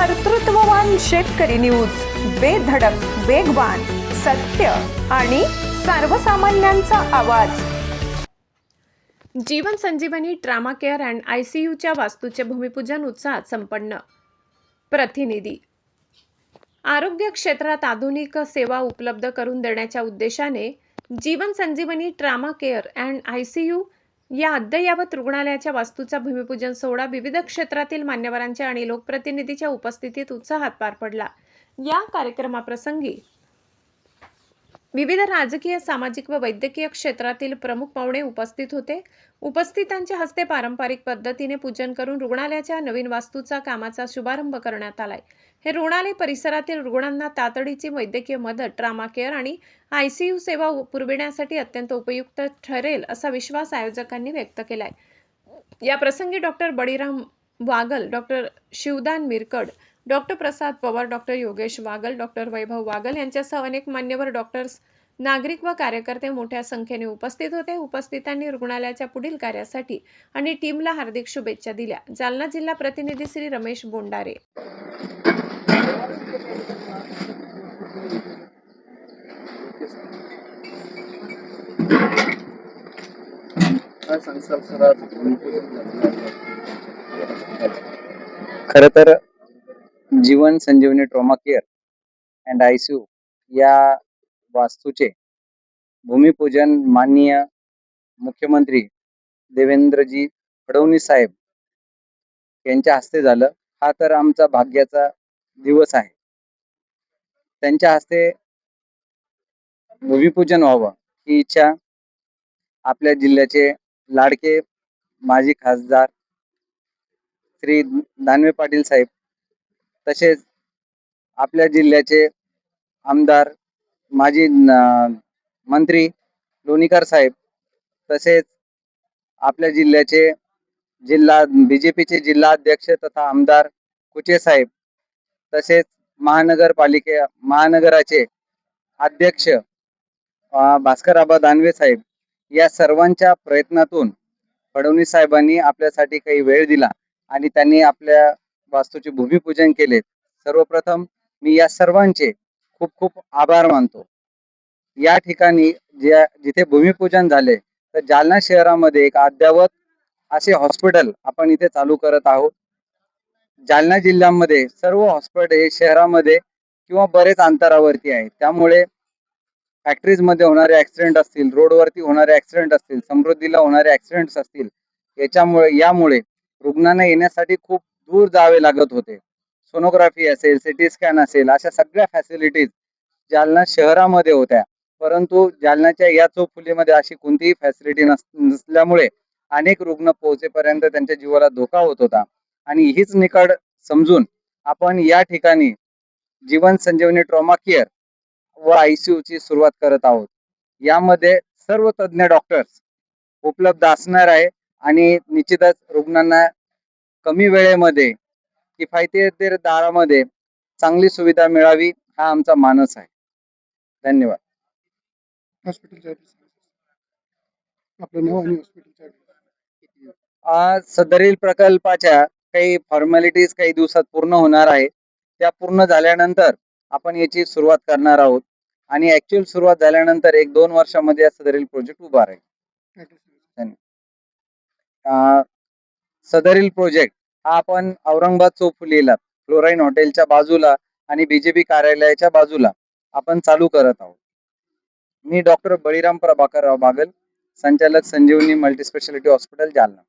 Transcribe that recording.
कर्तृत्ववान शेतकरी न्यूज, बेधडक, वेगवान, सत्य आणि सर्वसामान्यांचा आवाज। जीवन संजीवनी ट्रामा केअर अँड ICUच्या वास्तूचे भूमिपूजन उत्साहात संपन्न। प्रतिनिधी। आरोग्य क्षेत्रात आधुनिक सेवा उपलब्ध करून देण्याच्या उद्देशाने जीवन संजीवनी ट्रामा केअर अँड ICU या अद्ययावत रुग्णालयाच्या वास्तूचा भूमिपूजन सोहळा विविध क्षेत्रातील मान्यवरांच्या आणि लोकप्रतिनिधींच्या उपस्थितीत उत्साहात पार पडला। या कार्यक्रमाप्रसंगी विविध राजकीय, सामाजिक व वैद्यकीय क्षेत्रातील प्रमुख पाहुणे उपस्थित होते। उपस्थितांच्या हस्ते पारंपरिक पद्धतीने पूजन करून रुग्णालयाच्या नवीन वास्तूचा कामाचा शुभारंभ करण्यात आलाय। हे रुग्णालय परिसरातील रुग्णांना तातडीची वैद्यकीय मदत, ट्रामा केअर आणि ICU सेवा पुरविण्यासाठी अत्यंत उपयुक्त ठरेल असा विश्वास आयोजकांनी व्यक्त केलाय। या प्रसंगी doctor Baliram Wagal, doctor Shivdan Mirkad, doctor Prasad Pawar, doctor Yogesh Wagal, doctor Vaibhav Wagal यांच्यासह अनेक मान्यवर डॉक्टर्स, नागरिक व कार्यकर्ते मोठ्या संख्येने उपस्थित होते। उपस्थितांनी रुग्णालयाच्या पुढील कार्यासाठी आणि टीमला हार्दिक शुभेच्छा दिल्या। जालना जिल्हा प्रतिनिधी श्री रमेश बोंडारे। खरं तर जीवन संजीवनी ट्रॉमा केअर अँड ICU या वास्तूचे भूमिपूजन माननीय मुख्यमंत्री देवेंद्रजी फडणवीस साहेब यांच्या हस्ते झालं। हा तर आमचा भाग्याचा दिवस आहे। त्यांच्या हस्ते भूमिपूजन व्हावं ही इच्छा आपल्या जिल्ह्याचे लाडके माजी खासदार श्री दानवे पाटील साहेब, तसेच आपल्या जिल्ह्याचे आमदार माजी मंत्री लोणीकर साहेब, तसेच आपल्या जिल्ह्याचे जिल्हा BJPचे जिल्हा अध्यक्ष तथा आमदार कुचे साहेब, तसेच महानगराचे अध्यक्ष भास्करआबा दानवे साहेब, या सर्वांच्या प्रयत्नातून फडणवीस साहेबांनी आपल्यासाठी काही वेळ दिला आणि त्यांनी आपल्या वास्तूचे भूमिपूजन केले। सर्वप्रथम मी या सर्वांचे खूप खूप आभार मानतो। या ठिकाणी जिथे भूमिपूजन झाले तर जालना शहरामध्ये एक अद्ययावत असे हॉस्पिटल आपण इथे चालू करत आहोत। जालना जिल्ह्यामध्ये सर्व हॉस्पिटल हे शहरामध्ये किंवा बरेच अंतरावरती आहेत, त्यामुळे फॅक्टरीज मध्ये होणारे ऍक्सिडेंट असतील, रोडवरती होणारे ऍक्सिडेंट असतील, समृद्धीला होणारे ऍक्सिडेंट्स असतील, यामुळे रुग्णांना येण्यासाठी खूप दूर जावे लागत होते। सोनोग्राफी असेल, सिटी स्कॅन असेल, अशा सगळ्या फॅसिलिटीज जालना शहरामध्ये होत्या, परंतु जालन्याच्या या चौफुलीमध्ये अशी कोणतीही फॅसिलिटी नसल्यामुळे अनेक रुग्ण पोहोचेपर्यंत त्यांच्या जीवाला धोका होत होता। आणि हीच निकड समजून आपण या ठिकाणी जीवन संजीवनी ट्रॉमा केअर व ICU ची सुरुवात करत आहोत। यामध्ये सर्व तज्ञ डॉक्टर्स उपलब्ध असणार आहे आणि निश्चितच रुग्णांना कमी वेळेमध्ये किफायतशीर दरामध्ये चांगली सुविधा मिळावी हा आमचा मानस आहे। धन्यवाद। सदरील प्रकल्पाच्या काही फॉर्मॅलिटीज काही दिवसात पूर्ण होणार आहे। त्या पूर्ण झाल्यानंतर आपण याची सुरुवात करणार आहोत आणि ऍक्च्युअल सुरुवात झाल्यानंतर 1-2 वर्षामध्ये सदरील प्रोजेक्ट उभा राहील। सदरील प्रोजेक्ट हा आपण औरंगाबाद चौफुलीला फ्लोराईन हॉटेलच्या बाजूला आणि BJP कार्यालयाच्या बाजूला आपण चालू करत आहोत। मी डॉक्टर बळीराम प्रभाकरराव बागल, संचालक संजीवनी मल्टीस्पेशालिटी हॉस्पिटल जालना।